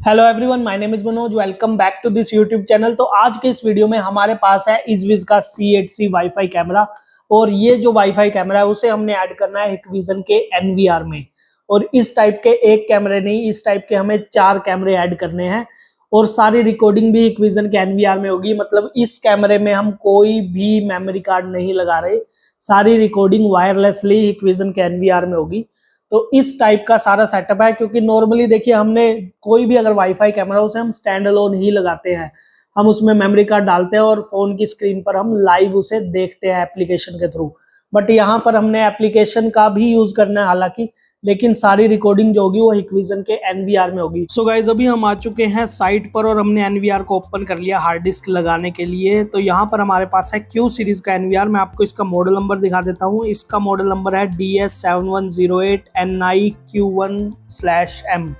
Hello everyone, my name is Manoj. Welcome back to this YouTube channel. तो आज के इस वीडियो में हमारे पास है इजविज का C8C वाईफाई कैमरा। और ये जो वाईफाई कैमरा है उसे हमने ऐड करना है हिकविजन के NVR में। और इस टाइप के एक कैमरे नहीं, इस टाइप के हमें 4 कैमरे ऐड करने हैं। और सारी रिकॉर्डिंग भी हिकविजन के NVR में होगी। मतलब इस कैमरे में हम कोई भी मेमोरी कार्ड नहीं लगा रहे, सारी रिकॉर्डिंग वायरलेसली हिकविजन के NVR में होगी। तो इस टाइप का सारा सेटअप है, क्योंकि नॉर्मली देखिए हमने कोई भी अगर वाईफाई कैमरा उसे हम स्टैंड अलोन ही लगाते हैं। हम उसमें मेमोरी कार्ड डालते हैं और फोन की स्क्रीन पर हम लाइव उसे देखते हैं एप्लीकेशन के थ्रू। बट यहाँ पर हमने एप्लीकेशन का भी यूज करना है हालांकि, लेकिन सारी रिकॉर्डिंग जो होगी वो हिकविजन के NVR में होगी। सो गाइज, अभी हम आ चुके हैं साइट पर और हमने NVR को ओपन कर लिया हार्ड डिस्क लगाने के लिए। तो यहाँ पर हमारे पास है Q सीरीज का NVR। मैं आपको इसका मॉडल नंबर दिखा देता हूँ। इसका मॉडल नंबर है DS7108NIQ1/M।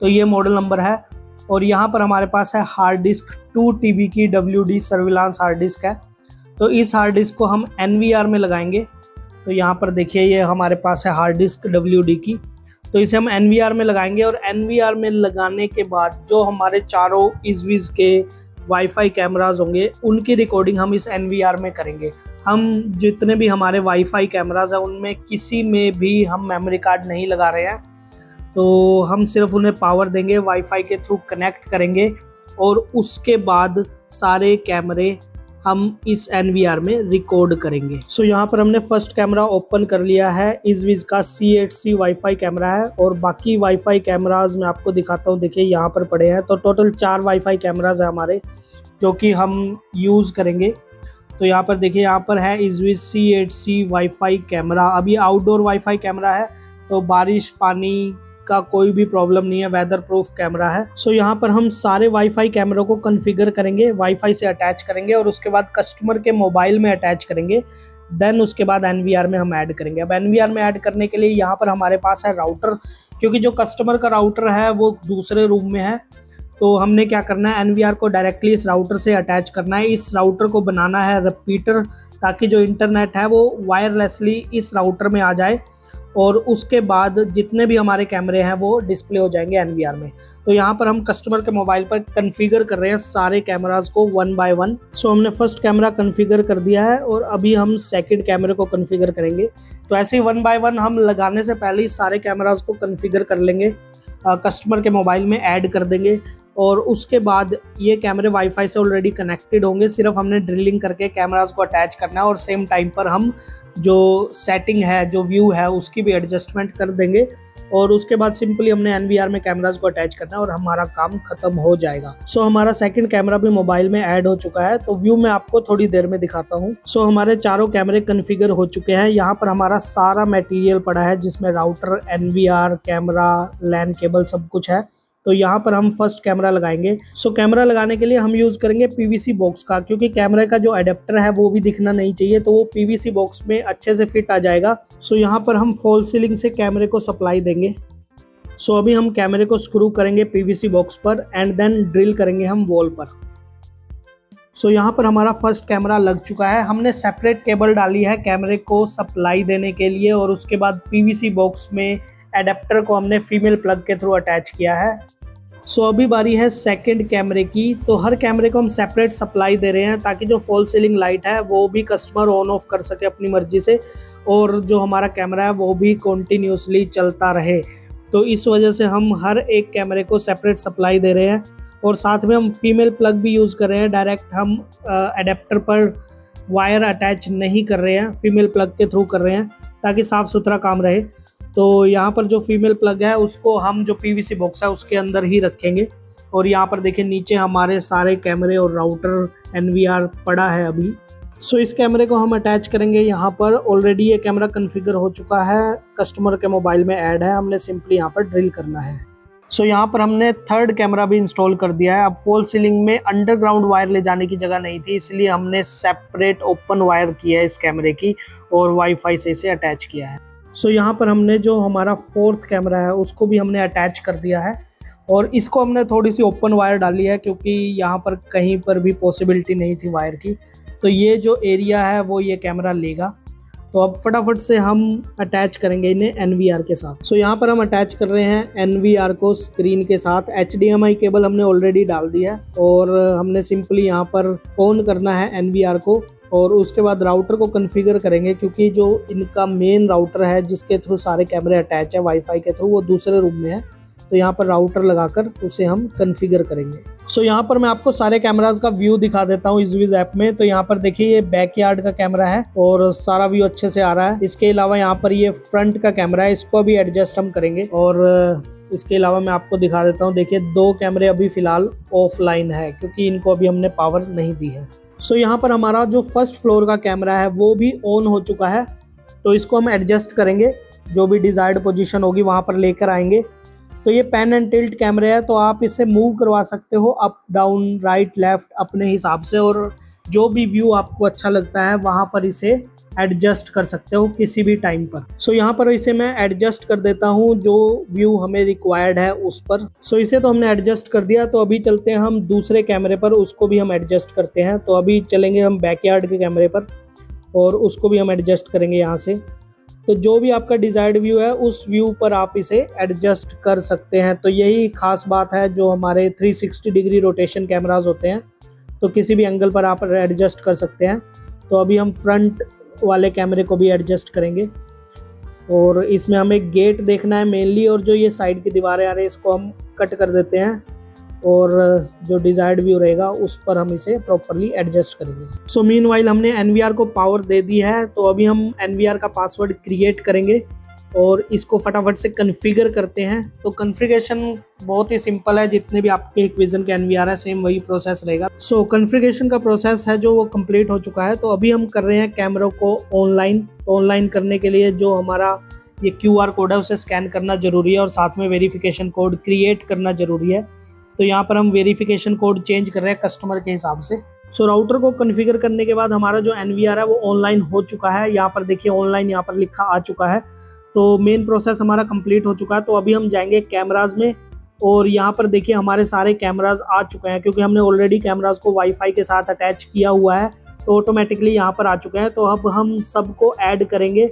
तो ये मॉडल नंबर है। और यहाँ पर हमारे पास है हार्ड डिस्क 2 TB की WD सर्विलांस हार्ड डिस्क है। तो इस हार्ड डिस्क को हम NVR में लगाएंगे। तो यहाँ पर देखिए ये हमारे पास है हार्ड डिस्क WD की। तो इसे हम NVR में लगाएंगे और NVR में लगाने के बाद जो हमारे चारों इजविज के वाईफाई कैमराज होंगे उनकी रिकॉर्डिंग हम इस NVR में करेंगे। हम जितने भी हमारे वाईफाई कैमराज हैं उनमें किसी में भी हम मेमोरी कार्ड नहीं लगा रहे हैं। तो हम सिर्फ उन्हें पावर देंगे, वाईफाई के थ्रू कनेक्ट करेंगे और उसके बाद सारे कैमरे हम इस NVR में रिकॉर्ड करेंगे। सो यहाँ पर हमने फर्स्ट कैमरा ओपन कर लिया है। इजविज का C8C वाईफाई कैमरा है और बाकी वाईफाई कैमराज मैं आपको दिखाता हूँ। देखिए यहाँ पर पड़े हैं। तो टोटल 4 वाईफाई कैमराज है हमारे जो कि हम यूज करेंगे। तो यहाँ पर देखिए, यहाँ पर है इजविज C8C वाईफाई कैमरा। अभी आउटडोर वाईफाई कैमरा है तो बारिश पानी का कोई भी प्रॉब्लम नहीं है, वेदर प्रूफ कैमरा है। सो यहाँ पर हम सारे वाईफाई कैमरों को कॉन्फ़िगर करेंगे, वाईफाई से अटैच करेंगे और उसके बाद कस्टमर के मोबाइल में अटैच करेंगे। देन उसके बाद NVR में हम ऐड करेंगे। अब NVR में ऐड करने के लिए यहाँ पर हमारे पास है राउटर, क्योंकि जो कस्टमर का राउटर है वो दूसरे रूम में है। तो हमने क्या करना है, NVR को डायरेक्टली इस राउटर से अटैच करना है। इस राउटर को बनाना है रिपीटर, ताकि जो इंटरनेट है वो वायरलेसली इस राउटर में आ जाए और उसके बाद जितने भी हमारे कैमरे हैं वो डिस्प्ले हो जाएंगे NVR में। तो यहाँ पर हम कस्टमर के मोबाइल पर कॉन्फ़िगर कर रहे हैं सारे कैमरास को 1 by 1। सो हमने फर्स्ट कैमरा कॉन्फ़िगर कर दिया है और अभी हम सेकंड कैमरे को कॉन्फ़िगर करेंगे। तो ऐसे ही 1 by 1 हम लगाने से पहले ही सारे कैमरास को कॉन्फ़िगर कर लेंगे, कस्टमर के मोबाइल में ऐड कर देंगे और उसके बाद ये कैमरे वाईफाई से ऑलरेडी कनेक्टेड होंगे। सिर्फ हमने ड्रिलिंग करके कैमरास को अटैच करना है और सेम टाइम पर हम जो सेटिंग है, जो व्यू है, उसकी भी एडजस्टमेंट कर देंगे और उसके बाद सिंपली हमने NVR में कैमरास को अटैच करना है और हमारा काम खत्म हो जाएगा। सो हमारा सेकंड कैमरा भी मोबाइल में ऐड हो चुका है। तो व्यू मैं आपको थोड़ी देर में दिखाता हूँ। सो हमारे चारों कैमरे कॉन्फ़िगर हो चुके हैं। यहाँ पर हमारा सारा मटेरियल पड़ा है जिसमें router, NVR, camera, LAN cable सब कुछ है। तो यहाँ पर हम फर्स्ट कैमरा लगाएंगे। सो कैमरा लगाने के लिए हम यूज करेंगे PVC बॉक्स का, क्योंकि कैमरे का जो अडेप्टर है वो भी दिखना नहीं चाहिए, तो वो PVC बॉक्स में अच्छे से फिट आ जाएगा। सो यहाँ पर हम फॉल सीलिंग से कैमरे को सप्लाई देंगे। सो अभी हम कैमरे को स्क्रू करेंगे PVC बॉक्स पर एंड देन ड्रिल करेंगे हम वॉल पर। सो यहाँ पर हमारा फर्स्ट कैमरा लग चुका है। हमने सेपरेट केबल डाली है कैमरे को सप्लाई देने के लिए और उसके बाद PVC बॉक्स में एडेप्टर को हमने फीमेल प्लग के थ्रू अटैच किया है। सो अभी बारी है सेकंड कैमरे की। तो हर कैमरे को हम सेपरेट सप्लाई दे रहे हैं ताकि जो फॉल सीलिंग लाइट है वो भी कस्टमर ऑन ऑफ कर सके अपनी मर्जी से और जो हमारा कैमरा है वो भी कॉन्टीन्यूसली चलता रहे। तो इस वजह से हम हर एक कैमरे को सेपरेट सप्लाई दे रहे हैं और साथ में हम फीमेल प्लग भी यूज़ कर रहे हैं। डायरेक्ट हम एडेप्टर पर वायर अटैच नहीं कर रहे हैं, फीमेल प्लग के थ्रू कर रहे हैं ताकि साफ़ सुथरा काम रहे। तो यहाँ पर जो फीमेल प्लग है उसको हम जो PVC बॉक्स है उसके अंदर ही रखेंगे। और यहाँ पर देखिए नीचे हमारे सारे कैमरे और राउटर NVR पड़ा है अभी। सो इस कैमरे को हम अटैच करेंगे यहाँ पर। ऑलरेडी ये कैमरा कॉन्फ़िगर हो चुका है, कस्टमर के मोबाइल में ऐड है, हमने सिंपली यहाँ पर ड्रिल करना है। सो यहाँ पर हमने थर्ड कैमरा भी इंस्टॉल कर दिया है। अब फॉल सीलिंग में अंडरग्राउंड वायर ले जाने की जगह नहीं थी, इसलिए हमने सेपरेट ओपन वायर किया है इस कैमरे की और वाईफाई से इसे अटैच किया है। सो यहाँ पर हमने जो हमारा फोर्थ कैमरा है उसको भी हमने अटैच कर दिया है और इसको हमने थोड़ी सी ओपन वायर डाली है क्योंकि यहाँ पर कहीं पर भी पॉसिबिलिटी नहीं थी वायर की। तो ये जो एरिया है वो ये कैमरा लेगा तो अब फटाफट से हम अटैच करेंगे इन्हें NVR के साथ। सो यहाँ पर हम अटैच कर रहे हैं NVR को स्क्रीन के साथ। HDMI केबल हमने ऑलरेडी डाल दी है और हमने सिंपली यहाँ पर ऑन करना है NVR को और उसके बाद राउटर को कॉन्फ़िगर करेंगे, क्योंकि जो इनका मेन राउटर है जिसके थ्रू सारे कैमरे अटैच है वाईफाई के थ्रू, वो दूसरे रूम में है। तो यहाँ पर राउटर लगाकर उसे हम कॉन्फ़िगर करेंगे। सो यहाँ पर मैं आपको सारे कैमरास का व्यू दिखा देता हूँ इजविज ऐप में। तो यहाँ पर देखिए ये बैकयार्ड का कैमरा है और सारा व्यू अच्छे से आ रहा है। इसके अलावा यहाँ पर ये फ्रंट का कैमरा है, इसको अभी एडजस्ट हम करेंगे। और इसके अलावा मैं आपको दिखा देता हूँ, देखिए 2 कैमरे अभी फिलहाल ऑफलाइन है क्योंकि इनको अभी हमने पावर नहीं दी है। सो यहाँ पर हमारा जो फर्स्ट फ्लोर का कैमरा है वो भी ऑन हो चुका है। तो इसको हम एडजस्ट करेंगे, जो भी डिजायर्ड पोजीशन होगी वहाँ पर लेकर आएंगे। तो ये पैन एंड टिल्ट कैमरे है, तो आप इसे मूव करवा सकते हो अप डाउन राइट लेफ्ट अपने हिसाब से, और जो भी व्यू आपको अच्छा लगता है वहाँ पर इसे एडजस्ट कर सकते हो किसी भी टाइम पर। सो यहाँ पर इसे मैं एडजस्ट कर देता हूँ जो व्यू हमें रिक्वायर्ड है उस पर। सो इसे तो हमने एडजस्ट कर दिया। तो अभी चलते हैं हम दूसरे कैमरे पर, उसको भी हम एडजस्ट करते हैं। तो अभी चलेंगे हम बैकयार्ड के कैमरे पर और उसको भी हम एडजस्ट करेंगे यहाँ से। तो जो भी आपका डिजायर्ड व्यू है उस व्यू पर आप इसे एडजस्ट कर सकते हैं। तो यही खास बात है जो हमारे 360 डिग्री रोटेशन कैमरास होते हैं, तो किसी भी एंगल पर आप एडजस्ट कर सकते हैं। तो अभी हम फ्रंट वाले कैमरे को भी एडजस्ट करेंगे और इसमें हमें गेट देखना है मेनली, और जो ये साइड की दीवारें आ रही है इसको हम कट कर देते हैं और जो डिजायर्ड व्यू रहेगा उस पर हम इसे प्रॉपरली एडजस्ट करेंगे। सो मीनवाइल हमने NVR को पावर दे दी है। तो अभी हम NVR का पासवर्ड क्रिएट करेंगे और इसको फटाफट से कॉन्फ़िगर करते हैं। तो कॉन्फ़िगरेशन बहुत ही सिंपल है, जितने भी आपके Hikvision के NVR है सेम वही प्रोसेस रहेगा। सो कॉन्फ़िगरेशन का प्रोसेस है जो वो कंप्लीट हो चुका है। तो अभी हम कर रहे हैं कैमरों को ऑनलाइन। ऑनलाइन करने के लिए जो हमारा ये QR कोड है उसे स्कैन करना जरूरी है और साथ में वेरिफिकेशन कोड क्रिएट करना जरूरी है। तो यहाँ पर हम वेरिफिकेशन कोड चेंज कर रहे हैं कस्टमर के हिसाब से। सो राउटर को कॉन्फ़िगर करने के बाद हमारा जो NVR है वो ऑनलाइन हो चुका है। यहाँ पर देखिए ऑनलाइन यहाँ पर लिखा आ चुका है। तो मेन प्रोसेस हमारा कंप्लीट हो चुका है। तो अभी हम जाएंगे कैमराज में और यहाँ पर देखिए हमारे सारे कैमराज आ चुके हैं, क्योंकि हमने ऑलरेडी कैमराज को वाईफाई के साथ अटैच किया हुआ है तो ऑटोमेटिकली यहाँ पर आ चुके हैं। तो अब हम सबको ऐड करेंगे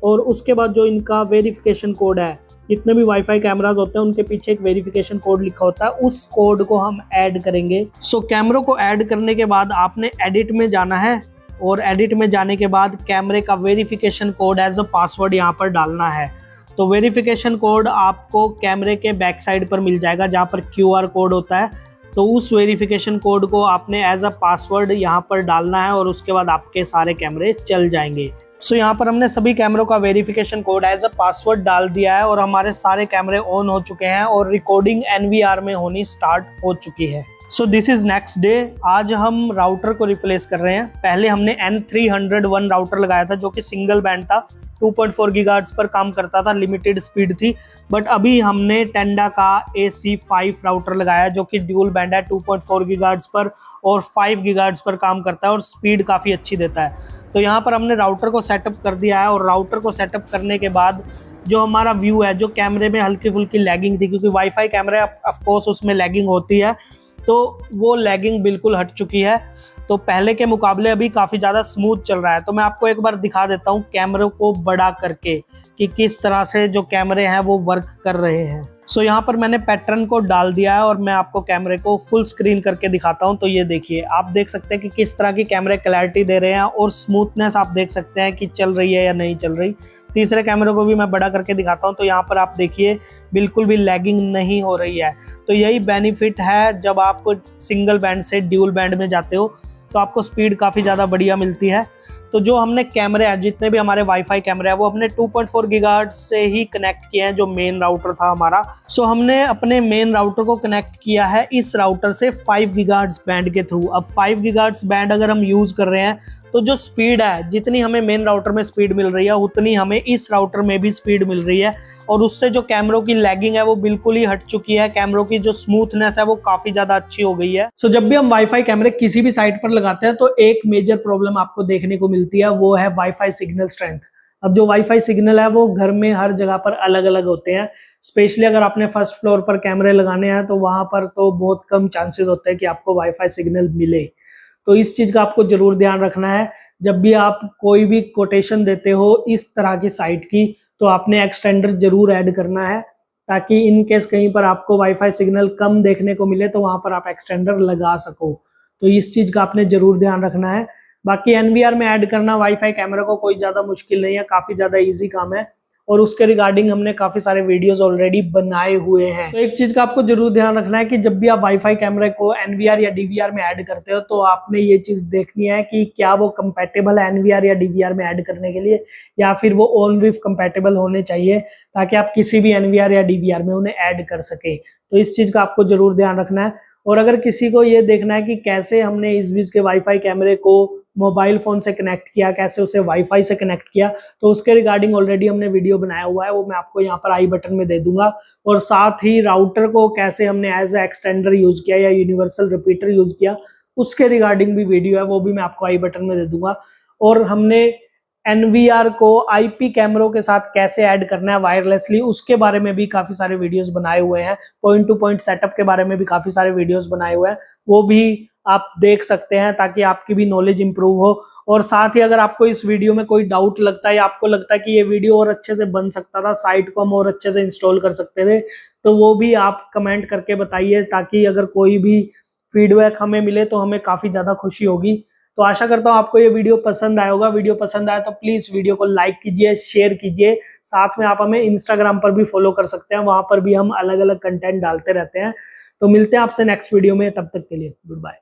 और उसके बाद जो इनका वेरिफिकेशन कोड है, जितने भी वाईफाई कैमरास होते हैं उनके पीछे एक वेरिफिकेशन कोड लिखा होता है, उस कोड को हम ऐड करेंगे। सो कैमरों को ऐड करने के बाद आपने एडिट में जाना है और एडिट में जाने के बाद कैमरे का verification code as a password यहाँ पर डालना है। तो वेरिफिकेशन कोड आपको कैमरे के बैक साइड पर मिल जाएगा जहाँ पर QR कोड होता है। तो उस वेरिफिकेशन कोड को आपने एज अ पासवर्ड यहाँ पर डालना है और उसके बाद आपके सारे कैमरे चल जाएंगे। सो यहाँ पर हमने सभी कैमरों का verification code as a password डाल दिया है और हमारे सारे कैमरे ऑन हो चुके हैं और रिकॉर्डिंग NVR में होनी स्टार्ट हो चुकी है। So this is next day. आज हम राउटर को रिप्लेस कर रहे हैं। पहले हमने N301 राउटर लगाया था जो कि सिंगल बैंड था, 2.4 गीगाहर्ट्ज पर काम करता था, लिमिटेड स्पीड थी। बट अभी हमने टेंडा का AC5 राउटर लगाया जो कि ड्यूल बैंड है, 2.4 गीगाहर्ट्ज पर और 5 गीगाहर्ट्ज पर काम करता है और स्पीड काफ़ी अच्छी देता है। तो यहाँ पर हमने राउटर को सेटअप कर दिया है और राउटर को सेटअप करने के बाद जो हमारा व्यू है, जो कैमरे में हल्की फुल्की लैगिंग थी, क्योंकि वाईफाई कैमरे ऑफ कोर्स उसमें लैगिंग होती है, तो वो लैगिंग बिल्कुल हट चुकी है। तो पहले के मुकाबले अभी काफ़ी ज़्यादा स्मूथ चल रहा है। तो मैं आपको एक बार दिखा देता हूँ कैमरों को बड़ा करके कि किस तरह से जो कैमरे हैं वो वर्क कर रहे हैं। सो यहाँ पर मैंने पैटर्न को डाल दिया है और मैं आपको कैमरे को फुल स्क्रीन करके दिखाता हूँ। तो ये देखिए, आप देख सकते हैं कि किस तरह की कैमरे क्लैरिटी दे रहे हैं और स्मूथनेस आप देख सकते हैं कि चल रही है या नहीं चल रही। तीसरे कैमरे को भी मैं बड़ा करके दिखाता हूँ। तो यहाँ पर आप देखिए बिल्कुल भी लैगिंग नहीं हो रही है। तो यही बेनिफिट है जब आप सिंगल बैंड से ड्यूल बैंड में जाते हो, तो आपको स्पीड काफ़ी ज़्यादा बढ़िया मिलती है। तो जो हमने कैमरे हैं, जितने भी हमारे वाईफाई कैमरे हैं, वो हमने 2.4 गीगाहर्ट्ज से ही कनेक्ट किए हैं, जो मेन राउटर था हमारा। सो हमने अपने मेन राउटर को कनेक्ट किया है इस राउटर से 5 गीगाहर्ट्ज बैंड के थ्रू। अब 5 गीगाहर्ट्ज बैंड अगर हम यूज़ कर रहे हैं तो जो स्पीड है, जितनी हमें मेन राउटर में स्पीड मिल रही है उतनी हमें इस राउटर में भी स्पीड मिल रही है और उससे जो कैमरों की लैगिंग है वो बिल्कुल ही हट चुकी है। कैमरों की जो स्मूथनेस है वो काफ़ी ज़्यादा अच्छी हो गई है। सो जब भी हम वाईफाई कैमरे किसी भी साइट पर लगाते हैं तो एक मेजर प्रॉब्लम आपको देखने को मिलती है, वो है वाईफाई सिग्नल स्ट्रेंथ। अब जो वाईफाई सिग्नल है वो घर में हर जगह पर अलग अलग होते हैं। स्पेशली अगर आपने फर्स्ट फ्लोर पर कैमरे लगाने हैं तो वहां पर तो बहुत कम चांसेस होते हैं कि आपको वाईफाई सिग्नल मिले। तो इस चीज़ का आपको जरूर ध्यान रखना है। जब भी आप कोई भी कोटेशन देते हो इस तरह की साइट की, तो आपने एक्सटेंडर जरूर ऐड करना है, ताकि इन केस कहीं पर आपको वाईफाई सिग्नल कम देखने को मिले तो वहां पर आप एक्सटेंडर लगा सको। तो इस चीज का आपने जरूर ध्यान रखना है। बाकी एनवीआर में ऐड करना वाईफाई कैमरा को कोई ज्यादा मुश्किल नहीं है, काफी ज्यादा इजी काम है, और उसके रिगार्डिंग हमने काफी सारे वीडियोस ऑलरेडी बनाए हुए हैं। तो एक चीज का आपको जरूर ध्यान रखना है कि जब भी आप वाईफाई कैमरे को एनवीआर या डीवीआर में ऐड करते हो, तो आपने ये चीज देखनी है कि क्या वो कंपैटिबल है एनवीआर या डीवीआर में ऐड करने के लिए, या फिर वो ऑन विफ कंपैटिबल होने चाहिए, ताकि आप किसी भी एनवीआर या डीवीआर में उन्हें ऐड कर सके। तो इस चीज का आपको जरूर ध्यान रखना है। और अगर किसी को ये देखना है कि कैसे हमने इस के वाईफाई कैमरे को मोबाइल फोन से कनेक्ट किया, कैसे उसे वाईफाई से कनेक्ट किया, तो उसके रिगार्डिंग ऑलरेडी हमने वीडियो बनाया हुआ है, वो मैं आपको यहाँ पर आई बटन में दे दूंगा। और साथ ही राउटर को कैसे हमने एज ए एक्सटेंडर यूज किया या यूनिवर्सल रिपीटर यूज किया, उसके रिगार्डिंग भी वीडियो है, वो भी मैं आपको आई बटन में दे दूंगा। और हमने एनवीआर को आईपी कैमरों के साथ कैसे ऐड करना है वायरलेसली, उसके बारे में भी काफी सारे वीडियोस बनाए हुए हैं। पॉइंट टू पॉइंट सेटअप के बारे में भी काफी सारे वीडियोस बनाए हुए हैं, वो भी आप देख सकते हैं, ताकि आपकी भी नॉलेज इंप्रूव हो। और साथ ही अगर आपको इस वीडियो में कोई डाउट लगता है या आपको लगता है कि ये वीडियो और अच्छे से बन सकता था, साइट को हम और अच्छे से इंस्टॉल कर सकते थे, तो वो भी आप कमेंट करके बताइए, ताकि अगर कोई भी फीडबैक हमें मिले तो हमें काफी ज्यादा खुशी होगी। तो आशा करता हूँ आपको ये वीडियो पसंद आया होगा। वीडियो पसंद आया तो प्लीज वीडियो को लाइक कीजिए, शेयर कीजिए। साथ में आप हमें इंस्टाग्राम पर भी फॉलो कर सकते हैं, वहां पर भी हम अलग अलग कंटेंट डालते रहते हैं। तो मिलते हैं आपसे नेक्स्ट वीडियो में, तब तक के लिए गुड बाय।